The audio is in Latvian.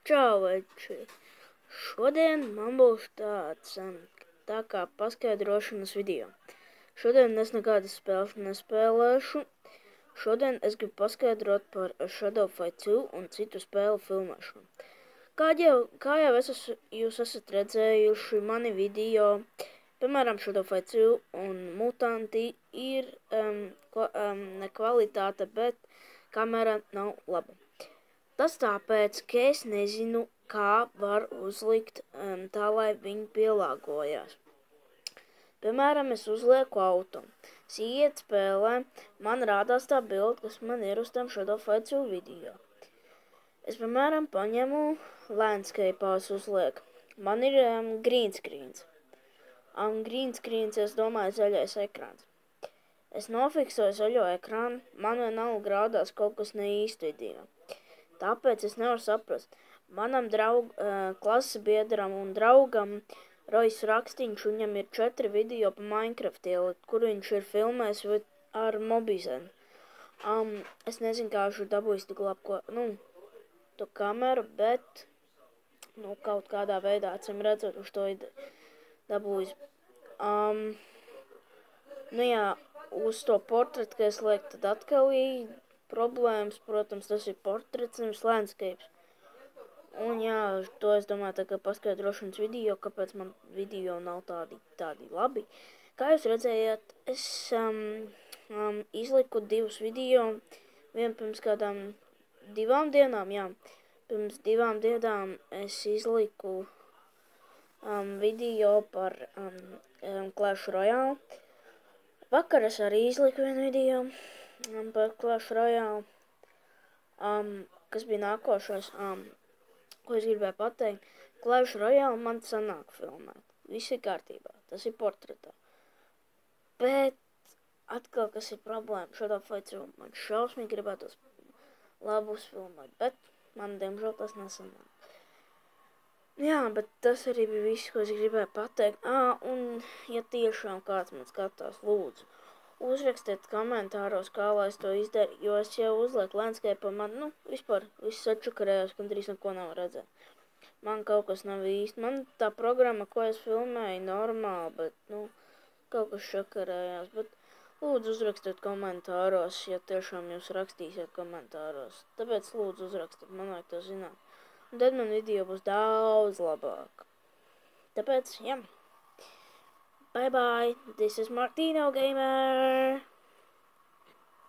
Čau, veči! Šodien man būs tāds tā kā paskaidrošanas video. Šodien es nekādas spēles nespēlēšu. Šodien es gribu paskaidrot par Shadow Fight 2 un citu spēlu filmēšanu. Kā jau jūs esat redzējuši mani video, piemēram, Shadow Fight 2 un Mutanti ir nekvalitāte, bet kamera nav laba. Tas tāpēc, ka es nezinu, kā var uzlikt tā, lai viņi pielāgojās. Piemēram, es uzlieku auto. Es iet spēlē, man rādās tā bilde, kas man ir uz tam Shadow Fight 2 video. Es, piemēram, paņemu landscape'ās uzlieku. Man ir green screens. Green screens, es domāju, zaļais ekrāns. Es nofiksoju zaļo ekrānu, man vienalga rādās kaut kas ne īsti video. Tāpēc es nevaru saprast. Manam klases biedram un draugam Rojas Rakstīņš, viņam ir 4 video pa Minecraft ielikt, kur viņš ir filmējis ar mobizenu. Es nezinu, kā viņš ir dabūjis tik labu to kameru, bet kaut kādā veidā, acīm redzot, viņš to ir dabūjis. Uz to portretu, ka es lieku, tad atkal ir problēmas, protams, tas ir portrets, nevis landscapes. Un to es domāju, tā kā paskaidrošanas video, kāpēc man video nav tādi labi. Kā jūs redzējāt, es izliku 2 video, vienu pirms kādām 2 dienām, Pirms 2 dienām es izliku video par Clash Royale. Vakar es arī izliku vienu video par Clash Royale. Kas bija nākošais, ko es gribēju pateikt. Clash Royale man sanāk filmēt. Viss ir kārtībā, tas ir portretā. Bet atkal, kas ir problēma, Shadow Fight 2 man šausmīgi gribētos labus filmēt, bet man, diemžēl, tas nesanāk. Bet tas arī bija viss, ko es gribēju pateikt. Un, ja tiešām kāds man skatās, lūdzu, uzrakstiet komentāros, kā lai es to izdaru, jo es jau uzlieku landscape, man, vispār viss atšakarējās, gandrīz neko nav redzēt. Man kaut kas nav īsti. Man tā programma, ko es filmēju, normāli, bet, kaut kas šakarējās. Bet lūdzu uzrakstiet komentāros, ja tiešām jūs rakstīsiet komentāros. Tāpēc lūdzu uzrakstiet, man vajag to zināt. Un tad man video būs daudz labāk. Tāpēc, Bye bye, this is Martino Gamer.